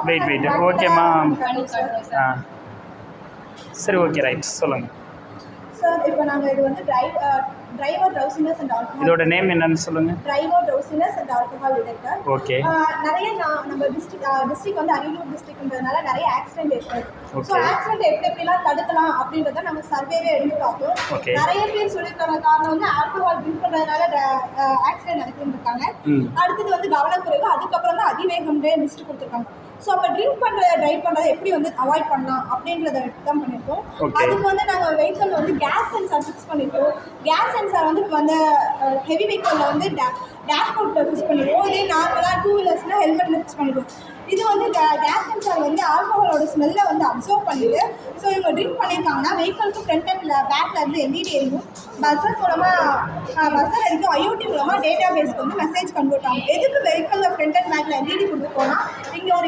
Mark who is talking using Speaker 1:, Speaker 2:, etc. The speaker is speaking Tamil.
Speaker 1: வெயிட் ஓகேம்மா. சரி, ஓகே, ரைட், சொல்லுங்கள்
Speaker 2: சார். இப்போ நாங்கள் இது வந்து டிரைவர் ட்ரவுசினஸ் அண்ட் ஆல்கஹால்.
Speaker 1: இதோட நேம் என்னன்னு சொல்லுங்கள்.
Speaker 2: Driver drowsiness and alcohol detector.
Speaker 1: Okay.
Speaker 2: நிறைய நம்ம டிஸ்ட்ரிக்ட் வந்து அரியலூர் டிஸ்ட்ரிக்ட்ன்றதுனால நிறைய ஆக்சிடென்ட் ஏற்படுது. ஸோ ஆக்சிடென்ட் எப்படிலாம் தடுக்கலாம் அப்படின்றத நம்ம சர்வேவே எடுத்து பார்த்தோம். நிறைய பேர் சொல்லியிருக்காங்க காரணம் வந்து ஆல்கஹால் ட்ரிங்க் பண்ணுறதுனால ஆக்சிடென்ட் நடக்குதுன்னு இருக்காங்க. அடுத்தது வந்து கவனக்குறைவு, அதுக்கப்புறம் தான் அதிவேகம்ன்றே லிஸ்ட் கொடுத்துருக்காங்க. ஸோ அப்போ ட்ரிங்க் ட்ரைவ் பண்ணுறதை எப்படி வந்து அவாய்ட் பண்ணலாம் அப்படின்றத தான் பண்ணியிருக்கோம். அதுக்கு வந்து நாங்கள் வெஹிக்கிளில் வந்து கேஸ் சென்சார் ஃபிக்ஸ் பண்ணியிருக்கோம். கேஸ் சென்சார் வந்து ஹெவி வெஹிக்கிளில் வந்து டேஷ்போர்ட்டில் ஃபிக்ஸ் பண்ணிடுவோம். இதே நார்மலாக 2 வீலர்ஸ்னால் ஹெல்மெட்டில் ஃபிக்ஸ் பண்ணிடுவோம். இது வந்து கேஸ் சென்சார் வந்து ஆல்கஹாலோட ஸ்மெல்லை வந்து அப்சர்வ் பண்ணிவிட்டு ஸோ இவங்க ட்ரிங்க் பண்ணியிருக்காங்கன்னா வெஹிக்கிளுக்கு ஃப்ரண்ட் அண்ட் பேக்கில் இருந்து எல்இடி எரியும். பஸ்ஸர் அடிக்கும். IoT மூலமாக டேட்டா பேஸ்க்கு வந்து மெசேஜ் கன்வெர்ட் ஆகும். எதுக்கு வெஹிக்கிளில் ஃப்ரண்ட் அண்ட் பேக்கில் எல்இடி கொடுத்துருக்கோன்னா இங்கே ஒரு